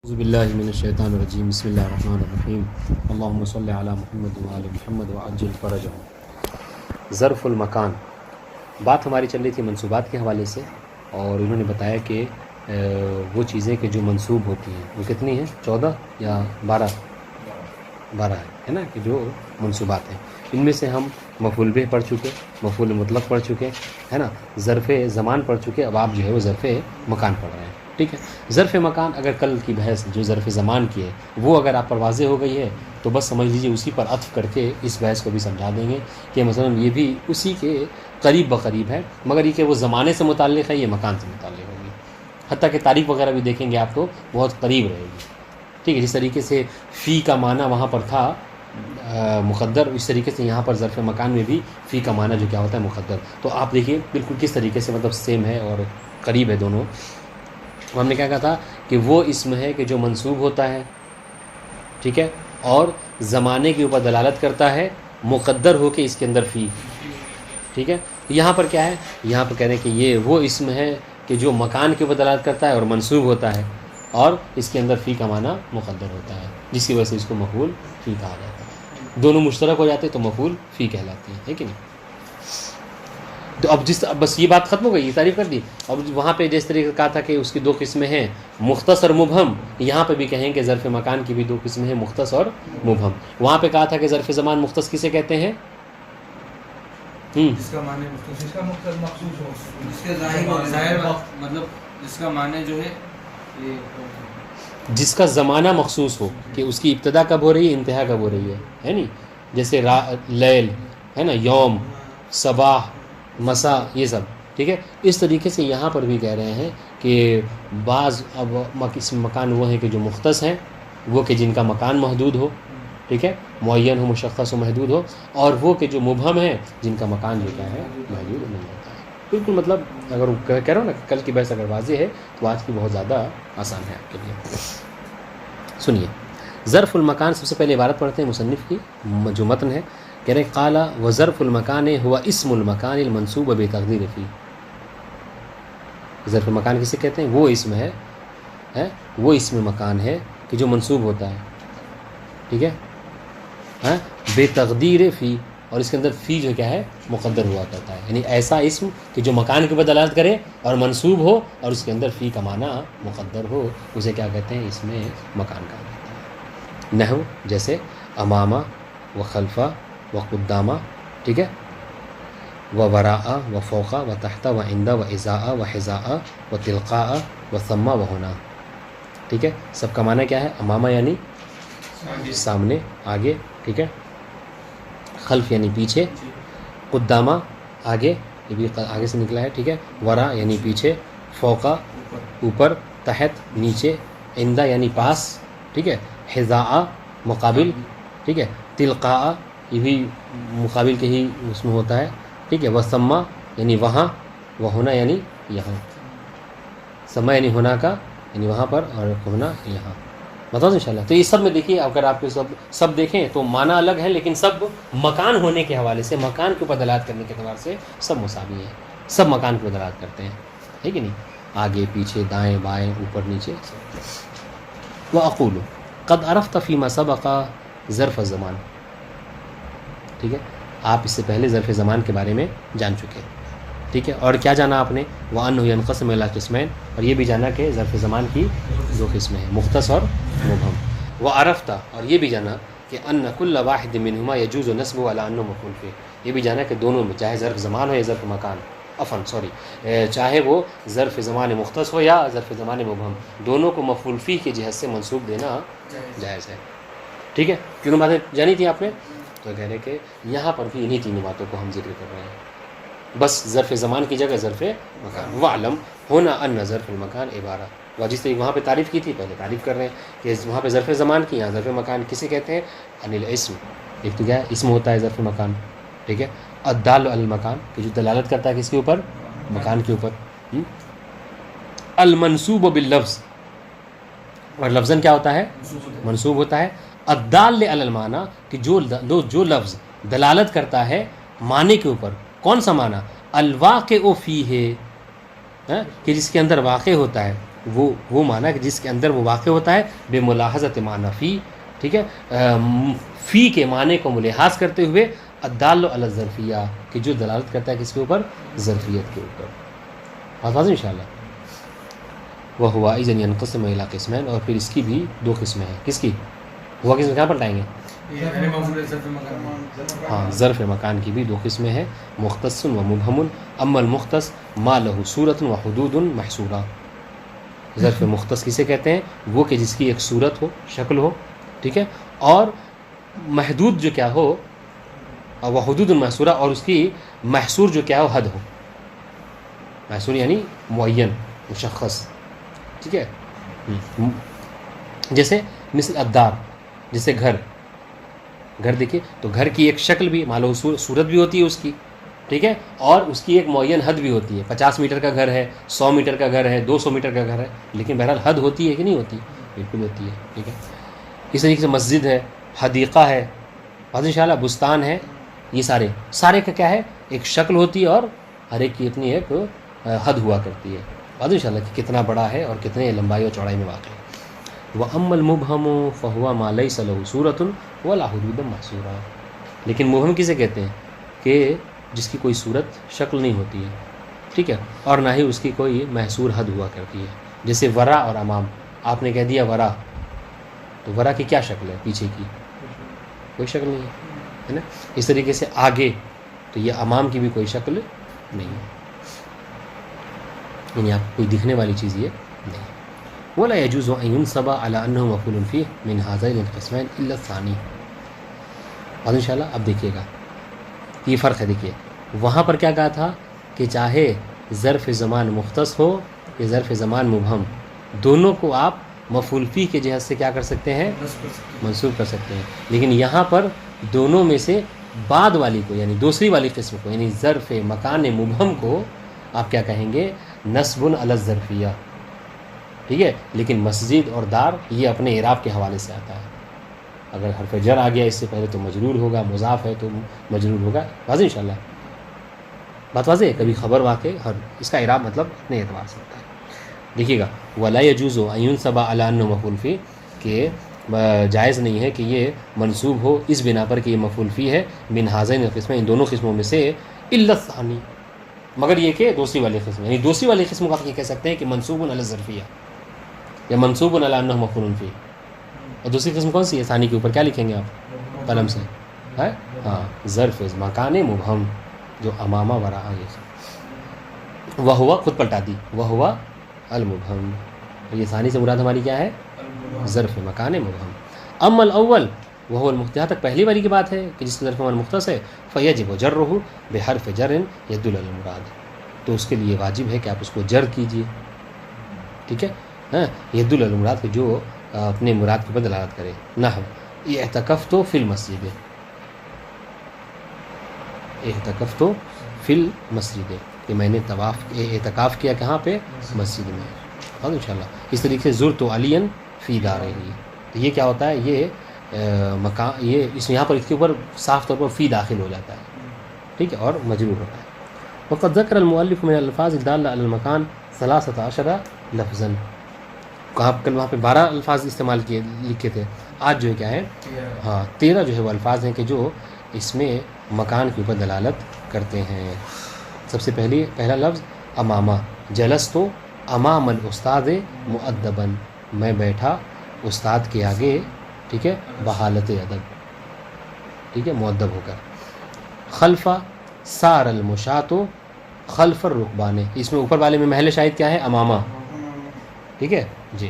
اعوذ باللہ من الشیطان الرجیم بسم اللہ الرحمن الرحیم اللہم صلی علی محمد وآل محمد وعجل فرجہم۔ ظرف المکان، بات ہماری چل رہی تھی منصوبات کے حوالے سے، اور انہوں نے بتایا کہ وہ چیزیں کہ جو منصوب ہوتی ہیں وہ کتنی ہیں، 14 یا 12 ہے نا، کہ جو منصوبات ہیں ان میں سے ہم مفعول بہ پڑھ چکے، مفعول مطلق پڑھ چکے، ہے نا، ظرف زمان پڑھ چکے، اب آپ جو ہے وہ ظرف مکان پڑھ رہے ہیں، ٹھیک ہے۔ ظرف مکان، اگر کل کی بحث جو ظرف زمان کی ہے وہ اگر آپ پر واضح ہو گئی ہے تو بس سمجھ لیجیے اسی پر عطف کر کے اس بحث کو بھی سمجھا دیں گے کہ مثلا یہ بھی اسی کے قریب بقریب ہے، مگر یہ کہ وہ زمانے سے متعلق ہے، یہ مکان سے متعلق ہوگی، حتیٰ کہ تاریخ وغیرہ بھی دیکھیں گے آپ تو بہت قریب رہے گی، ٹھیک ہے۔ جس طریقے سے فی کا معنی وہاں پر تھا مقدر، اس طریقے سے یہاں پر ظرف مکان میں بھی فی کا معنی جو کیا ہوتا ہے مقدر، تو آپ دیکھیے بالکل کس طریقے سے مطلب سیم ہے اور قریب ہے دونوں۔ ہم نے کیا کہا تھا کہ وہ اسم ہے کہ جو منصوب ہوتا ہے، ٹھیک ہے، اور زمانے کے اوپر دلالت کرتا ہے، مقدر ہو کے اس کے اندر فی، ٹھیک ہے۔ یہاں پر کیا ہے، یہاں پر کہہ رہے ہیں کہ یہ وہ اسم ہے کہ جو مکان کے اوپر دلالت کرتا ہے اور منصوب ہوتا ہے، اور اس کے اندر فی کا معنی مقدر ہوتا ہے، جس کی وجہ سے اس کو مفعول فی کہا جاتا ہے۔ دونوں مشترک ہو جاتے تو مفعول فی کہلاتی ہے کہ نہیں۔ تو اب بس یہ بات ختم ہو گئی، یہ تعریف کر دی۔ اب وہاں پہ جس طریقے کہا تھا کہ اس کی دو قسمیں ہیں، مختص اور مبہم، یہاں پہ بھی کہیں کہ ظرف مکان کی بھی دو قسمیں ہیں، مختص اور مبہم۔ وہاں پہ کہا تھا کہ ظرف زمان مختص کسے کہتے ہیں؟ جس کا معنی مختص، جس کا مقصد مخصوص ہو، جس کے ظاہر مطلب جس کا معنی جو ہے جس کا زمانہ مخصوص ہو، کہ اس کی ابتدا کب ہو رہی ہے، انتہا کب ہو رہی ہے نہیں، جیسے لیل ہے نا، یوم، صباح، مسا، یہ سب، ٹھیک ہے۔ اس طریقے سے یہاں پر بھی کہہ رہے ہیں کہ بعض اب مکان وہ ہیں کہ جو مختص ہیں، وہ کہ جن کا مکان محدود ہو، ٹھیک ہے، معین ہو، مشخص ہو، محدود ہو، اور وہ کہ جو مبہم ہیں جن کا مکان جو کیا ہے محدود نہیں ہوتا ہے۔ بالکل مطلب اگر کہہ رہا ہوں نا کل کی بحث اگر واضح ہے تو آج کی بہت زیادہ آسان ہے آپ کے لیے۔ سنیے، ظرف المکان، سب سے پہلے عبارت پڑھتے ہیں مصنف کی جو متن ہے، کہہ رہے قال وظرف المکان ہوا اسم المکان المنصوب بتقدیر فی۔ ظرف مکان کسے کہتے ہیں؟ وہ اسم ہے، وہ اسم مکان ہے کہ جو منصوب ہوتا ہے، ٹھیک ہے، بے تقدیر فی، اور اس کے اندر فی جو کیا ہے مقدر ہوا کرتا ہے، یعنی ایسا اسم کہ جو مکان کے اوپر دلالت کرے اور منصوب ہو اور اس کے اندر فی کا معنی مقدر ہو، اسے کیا کہتے ہیں؟ اس میں مکان کہا جاتا ہے۔ نحو جیسے امامہ و خلفہ و قدامہ، ٹھیک ہے، و وراء و فوقہ و تحت و عندہ و ازاء و حذاء و تلقاء و ثمہ و ہونا، ٹھیک ہے۔ سب کا معنی کیا ہے؟ امامہ یعنی سامنے، آگے، ٹھیک ہے، خلف یعنی پیچھے، قدامہ آگے، یہ بھی آگے سے نکلا ہے، ٹھیک ہے، ورا یعنی پیچھے، فوقہ اوپر، تحت نیچے، عندہ یعنی پاس، ٹھیک ہے، حذاء مقابل، ٹھیک ہے، تلقاء یہ بھی مقابل کے ہی اس میں ہوتا ہے، ٹھیک ہے، وثمہ یعنی وہاں، وہ ہونا یعنی یہاں، سما یعنی ہونا کا یعنی وہاں پر، اور ہونا یہاں، بتاؤ انشاءاللہ۔ تو یہ سب میں دیکھیے اگر آپ کے سب دیکھیں تو معنی الگ ہے، لیکن سب مکان ہونے کے حوالے سے، مکان کے اوپر دلالت کرنے کے اعتبار سے سب مساوی ہیں، سب مکان کے اوپر دلالت کرتے ہیں، ہے کہ نہیں، آگے پیچھے دائیں بائیں اوپر نیچے۔ وَأَقُولُ قَدْ عَرَفْتَ فِي مَا سَبَقَ ظرف الزمان، ٹھیک ہے، آپ اس سے پہلے ظرف زمان کے بارے میں جان چکے، ٹھیک ہے، اور کیا جانا آپ نے؟ وَأَنَّهُ يَنْقَسِمُ إِلَىٰ قِسْمَيْنِ، اور یہ بھی جانا کہ ظرف زمان کی دو قسمیں ہیں، مختص اور مبہم۔ وَعَرَفْتَ، اور یہ بھی جانا کہ أَنَّ كُلَّ وَاحِدٍ مِّنْهُمَا يَجُوزُ نَصْبُهُ عَلَىٰ أَنَّهُ مَفْعُولٌ فِيهِ، یہ بھی جانا کہ دونوں میں چاہے ظرف زمان ہو یا ظرف مکان، چاہے وہ ظرف زمان مختص ہو یا ظرف زمان مبہم، دونوں کو مفعول فی کی جہت سے منصوب دینا جائز ہے، ٹھیک ہے۔ کیوں باتیں جانی تھی آپ نے؟ تو کہہ رہے کہ یہاں پر بھی انہی تینوں باتوں کو ہم ذکر کر رہے ہیں، بس ظرف زمان کی جگہ ظرف مکان۔ وعلم ہونا ان ظرف المکان عبارہ، وہ جس طرح وہاں پہ تعریف کی تھی پہلے تعریف کر رہے ہیں کہ وہاں پہ ظرف زمان کی، یہاں ظرف مکان کسے کہتے ہیں؟ ان الاسم، ایک تو کیا ہے اسم ہوتا ہے ظرف مکان، ٹھیک ہے، الدال علی المکان کہ جو دلالت کرتا ہے کس کے اوپر؟ مکان کے اوپر، المنصوب باللفظ، اور لفظاً کیا ہوتا ہے؟ منصوب ہوتا ہے، الدال علی المعنی کہ جو لفظ دلالت کرتا ہے معنی کے اوپر، کون سا معنی؟ الواقع فیہ، کہ جس کے اندر واقع ہوتا ہے، وہ معنی کہ جس کے اندر وہ واقع ہوتا ہے بے ملاحظت معنی فی، ٹھیک ہے، فی کے معنی کو ملحاظ کرتے ہوئے الدال علی الظرفیہ کہ جو دلالت کرتا ہے کس کے اوپر، ظرفیت کے اوپر. بات واضح انشاءاللہ. وہو اذن ینقسم الی قسمین، اور پھر اس کی بھی دو قسمیں ہیں. کس کی؟ وہ قسم کہاں پلٹائیں گے؟ ہاں، ظرف مکان کی بھی دو قسمیں ہیں، مختص و مبہم. اما المختص ما له صورت و حدود محصورہ. ظرف مختص کسے کہتے ہیں؟ وہ کہ جس کی ایک صورت ہو، شکل ہو، ٹھیک ہے، اور محدود جو کیا ہو، وہ حدود محصورہ، اور اس کی محصور جو کیا ہو، حد ہو. محصور یعنی معین، مشخص، ٹھیک ہے. جیسے مثل الدار، جیسے گھر دیکھیے تو گھر کی ایک شکل بھی معلوم صورت بھی ہوتی ہے اس کی، ٹھیک ہے، اور اس کی ایک معین حد بھی ہوتی ہے. 50 میٹر کا گھر ہے، 100 میٹر کا گھر ہے، 200 میٹر کا گھر ہے، لیکن بہرحال حد ہوتی ہے کہ نہیں ہوتی؟ بالکل ہوتی ہے، ٹھیک ہے. اس طریقے سے مسجد ہے، حدیقہ ہے، ان شاء اللہ بستان ہے، یہ سارے کا کیا ہے، ایک شکل ہوتی ہے اور ہر ایک کی اپنی ایک حد ہوا کرتی ہے. ان شاء اللہ کہ کتنا بڑا ہے اور کتنے لمبائی اور چوڑائی میں واقع ہے. وَأَمَّا الْمُبْهَمُ فَهُوَ مَا لَيْسَ لَهُ صُورَةٌ وَلَا حُدُودٌ مَحْصُورَةٌ. لیکن مبہم کسے کہتے ہیں؟ کہ جس کی کوئی صورت، شکل نہیں ہوتی ہے، ٹھیک ہے، اور نہ ہی اس کی کوئی محصور حد ہوا کرتی ہے. جیسے ورا اور امام. آپ نے کہہ دیا ورا، تو ورا کی کیا شکل ہے؟ پیچھے کی کوئی شکل نہیں ہے نا. اس طریقے سے آگے، تو یہ امام کی بھی کوئی شکل نہیں ہے، یعنی آپ کوئی دکھنے والی چیز یہ نہیں. ولا يجوز ان ينصب على انه مفعول فيه من هذين القسمين الا الثاني. اور انشاءاللہ اب دیکھیے گا یہ فرق ہے. دیکھیے وہاں پر کیا کہا تھا کہ چاہے ظرف زمان مختص ہو یا ظرف زمان مبہم، دونوں کو آپ مفعول فیہ کے جہت سے کیا کر سکتے ہیں؟ منصوب کر سکتے ہیں. لیکن یہاں پر دونوں میں سے بعد والی کو، یعنی دوسری والی قسم کو، یعنی ظرف مکان مبہم کو آپ کیا کہیں گے؟ نصب علی الظرفیہ، ٹھیک ہے. لیکن مسجد اور دار یہ اپنے اعراب کے حوالے سے آتا ہے. اگر حرف جر آ گیا اس سے پہلے تو مجرور ہوگا، مضاف ہے تو مجرور ہوگا. واضح انشاءاللہ، بات واضح ہے. کبھی خبر واقع اس کا اعراب مطلب اپنے اعتبار سے ہوتا ہے. دیکھیے گا ولا يجوز ان ينصب على انه مفعول فيه، کہ جائز نہیں ہے کہ یہ منصوب ہو اس بنا پر کہ یہ مفعول فی ہے من هذين القسمين، ان دونوں قسموں میں سے، الا الثانی، مگر یہ کہ دوسری والی قسم، یعنی دوسری والی قسم کو آپ یہ کہہ سکتے ہیں کہ منصوب علی الظرفیہ یا منصوب علی انه مفعول فی. اور دوسری قسم کون سی ہے؟ ثانی کے اوپر کیا لکھیں گے آپ قلم سے؟ ہے ہاں، ظرف مکان مبہم جو امامہ ورا یہ وہوا، خود پلٹا دی، وہوا المبہم. یہ ثانی سے مراد ہماری کیا ہے؟ ظرف مکان مبہم. اما الاول وهو المختص، یہاں تک پہلی والی کی بات ہے کہ جس کا ظرف مکان مختص ہے، فیجب جرہ بحرف جر یدل علی المراد، تو اس کے لیے واجب ہے کہ آپ اس کو جر کیجئے، ٹھیک ہے، ہاں، یدل علی المراد کہ جو اپنے مراد کے اوپر دلالت کرے. نحو اعتکفت فی المسجد، اعتکفت فی المسجد، کہ میں نے اعتکاف کیا کہاں پہ؟ مسجد میں. ہاں انشاءاللہ. اس طریقے سے زرت علی فی دارہ، تو یہ کیا ہوتا ہے؟ یہ مکان، یہ اس یہاں پر اس کے اوپر صاف طور پر فی داخل ہو جاتا ہے، ٹھیک ہے، اور مجرور ہوتا ہے. وقد ذکر المؤلف من الفاظ الدالہ علی المکان 13 لفظا، کہاں کل وہاں پہ 12 الفاظ استعمال کیے لکھے تھے. آج جو ہے کیا ہے؟ ہاں 13 جو ہے وہ الفاظ ہیں کہ جو اس میں مکان کے اوپر دلالت کرتے ہیں. سب سے پہلا لفظ امامہ، جلست امام الاستاذ مؤدبا، میں بیٹھا استاد کے آگے، ٹھیک ہے، بحالت ادب، ٹھیک ہے، مؤدب ہو کر. خلفہ سار المشاۃ خلف الرکبان، اس میں اوپر والے میں محل شاہد کیا ہے؟ امامہ، ٹھیک ہے جی،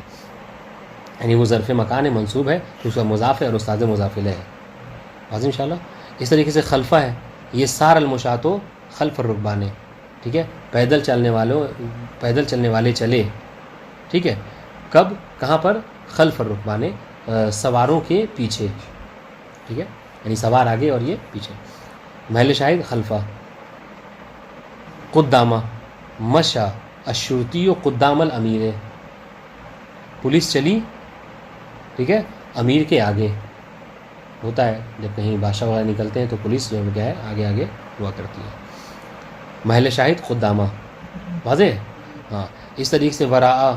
یعنی وہ ظرف مکان منصوب ہے تو اس کا مضاف ہے اور استاد مضاف الیہ ہے. واضح انشاءاللہ. اس طریقے سے خلفہ ہے، یہ سار المشاۃ خلف الرکبان، ٹھیک ہے، پیدل چلنے والے چلے، ٹھیک ہے، کب کہاں پر؟ خلف الرکبان، سواروں کے پیچھے، ٹھیک ہے، یعنی سوار آگے اور یہ پیچھے. محل شاہد خلفہ. قدامہ مشا الشرطی قدام الامیر، پولیس چلی، ٹھیک ہے، امیر کے آگے. ہوتا ہے جب کہیں بادشاہ وغیرہ نکلتے ہیں تو پولیس جو کیا ہے آگے آگے ہوا کرتی ہے. محل شاہد قدامہ. واضح ہے؟ ہاں. اس طریقے سے وراء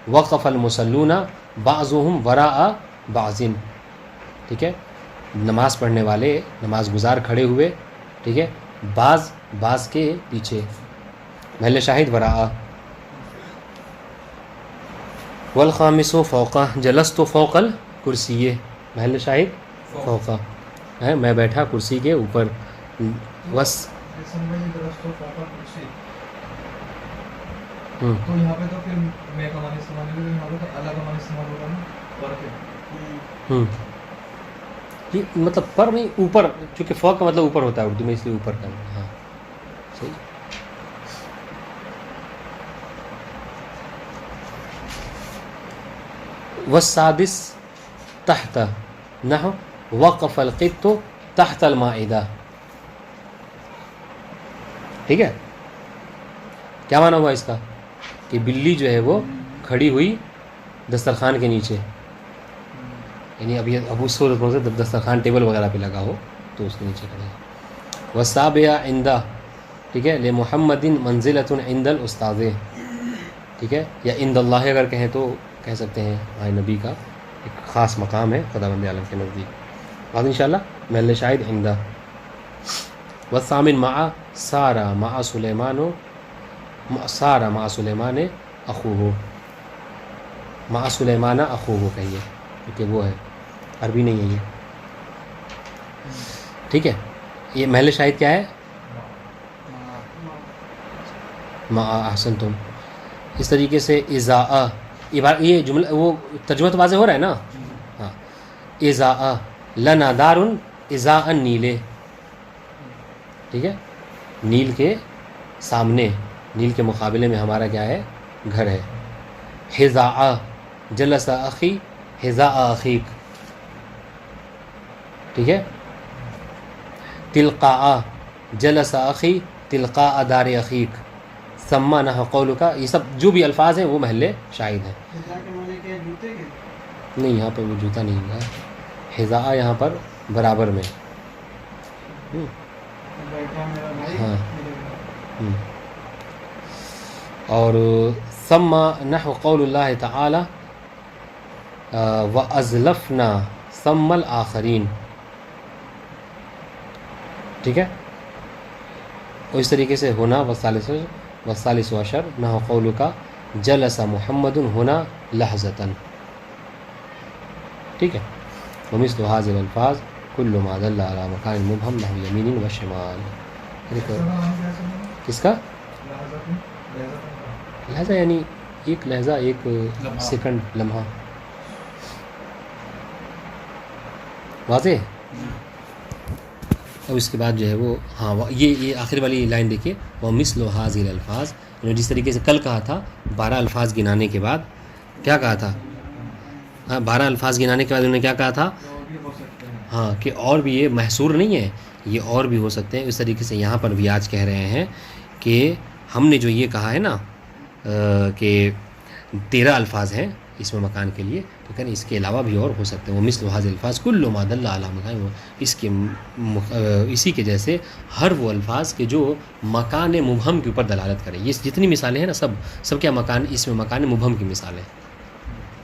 وقف المصلون بعضهم وراء بعض، ٹھیک ہے، نماز پڑھنے والے نماز گزار کھڑے ہوئے، ٹھیک ہے، بعض کے پیچھے، محل شاہد وراء. والخامس فوقہ جلست فوق الکرسی، محل شاہد فوقہ ہے، میں بیٹھا کرسی کے اوپر. وس تو یہاں پہ تو پھر میں کا معنی استعمال نہیں، یہاں پہ تو اللہ کا معنی استعمال ہوگا نا، پر جی مطلب پر نہیں، اوپر، چونکہ فوق کا مطلب اوپر ہوتا ہے اردو میں، اس لیے اوپر کا. ہاں صحیح. والسادس تحت نحو وقف القط تحت المائدہ، ٹھیک ہے. کیا معنی ہوا اس کا؟ کہ بلی جو ہے وہ کھڑی ہوئی دسترخوان کے نیچے، یعنی اب اس صورت میں دسترخوان ٹیبل وغیرہ پہ لگا ہو تو اس کے نیچے کھڑا ہے. والسابع عندہ، ٹھیک ہے، لمحمد منزلۃ عند الاستاذ، ٹھیک ہے، یا عند اللہ اگر کہیں تو کہہ سکتے ہیں ہمارے نبی کا ایک خاص مقام ہے خداوند عالم کے نزدیک. بعد انشاءاللہ محل شاہد عندہ. والثامن مع سار مع سلیمان اخوہ، مع سلیمان اخوہ کہیے کیونکہ وہ ہے، عربی نہیں ہے یہ، ٹھیک ہے. یہ محل شاہد کیا ہے؟ مع احسنتم. اس طریقے سے اذا، یہ جملہ وہ ترجمہ تو واضح ہو رہا ہے نا. ہاں، اذا لنا دار اذا النیل، ٹھیک ہے، نیل کے سامنے، نیل کے مقابلے میں ہمارا کیا ہے؟ گھر ہے. حذاء جلس اخی حذاء اخیک، ٹھیک ہے. تلقاء جلس اخی تلقاء دار اخیک، سما نہ قولک، یہ سب جو بھی الفاظ ہیں وہ محل شاہد ہیں. نہیں یہاں پہ وہ جوتا نہیں ہوا ہے، حذاء یہاں پر برابر میں. ہاں اور سما نحو قول اللہ تعالی وَأَزْلَفْنَا ثَمَّ الْآخَرِينَ، ٹھیک ہے. اور اس طریقے سے ہونا والثالث عشر نحو قولک جلس محمد ہونا لحظتاً، ٹھیک ہے. ومثل هذه الالفاظ كل ما دل على مكان مبهم نحو يمين وشمال. کس کا لہذا؟ یعنی ایک لہذا، ایک سیکنڈ، لمحہ. واضح. اب اس کے بعد جو ہے وہ ہاں یہ آخر والی لائن دیکھیے، ومثل هذه الالفاظ، جس طریقے سے کل کہا تھا 12 الفاظ گنانے کے بعد کیا کہا تھا؟ 12 الفاظ گنانے کے بعد انہوں نے کیا کہا تھا؟ ہاں کہ اور بھی، یہ محصور نہیں ہے، یہ اور بھی ہو سکتے ہیں. اس طریقے سے یہاں پر بھی آج کہہ رہے ہیں کہ ہم نے جو یہ کہا ہے نا کہ 13 الفاظ ہیں اس میں مکان کے لیے، تو کہنا اس کے علاوہ بھی اور ہو سکتے ہیں. وہ مثل هذه الفاظ كل ما دل على مكان، اس کے اسی کے جیسے ہر وہ الفاظ کے جو مکان مبہم کے اوپر دلالت کریں. یہ جتنی مثالیں ہیں نا سب کیا مکان، اس میں مکان مبہم کی مثالیں.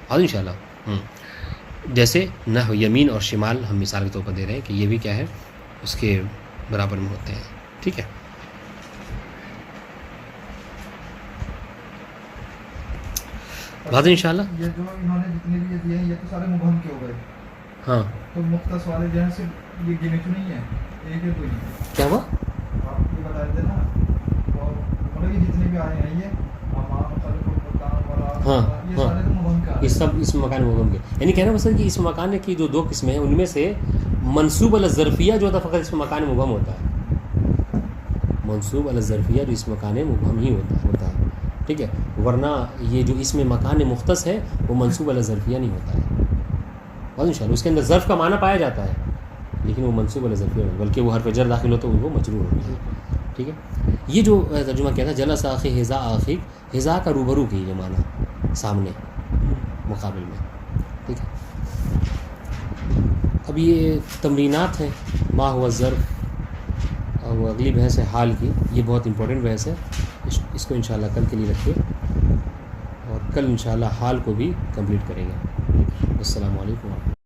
اور انشاءاللہ جیسے نحو یمین اور شمال ہم مثال کے طور پر دے رہے ہیں کہ یہ بھی کیا ہے، اس کے برابر میں ہوتے ہیں، ٹھیک ہے. بات انشاءاللہ. یہ جو انہوں نے جتنے بھی یہ دیے ہیں یہ تو سارے مبہم کے ہو گئے. ہاں تو مختص والے جو ہیں صرف یہ گنے تو نہیں ہیں، ایک ہے تو ہی. کیا ہوا؟ آپ یہ بتا دیتے نا، اور مطلب یہ جتنے بھی آئے ہیں یہ ہاں یہ سارے تو مبہم کے آ رہے ہیں. یہ سب اس مکان مبہم کے، یعنی کہنا مثلا کہ اس مکان کی جو 2 قسمیں ہیں ان میں سے منصوب علی الظرفیہ جو ہوتا ہے فقط اس میں مکان مبہم ہوتا ہے. منصوب علی الظرفیہ جو اس مکان مبہم ہی ہوتا ہے، ٹھیک ہے. ورنہ یہ جو اس میں مکان مختص ہے وہ منصوب علی ظرفیہ نہیں ہوتا ہے. بس انشاءاللہ اس کے اندر ظرف کا معنی پایا جاتا ہے لیکن وہ منصوب علی ظرفیہ نہیں، بلکہ وہ حرف جر داخل ہوتا ہے وہ مجرور ہوتی ہے، ٹھیک ہے. یہ جو ترجمہ کیا تھا جلس اخی حذاء اخیک، حذاء کا روبرو کی یہ معنی، سامنے، مقابل میں، ٹھیک ہے. اب یہ تمرینات ہیں ما هو الظرف، اور وہ اگلی بحث ہے حال کی، یہ بہت امپورٹنٹ بحث ہے، اس کو انشاءاللہ کل کے لیے رکھیے. اور کل انشاءاللہ حال کو بھی کمپلیٹ کریں گے. السلام علیکم.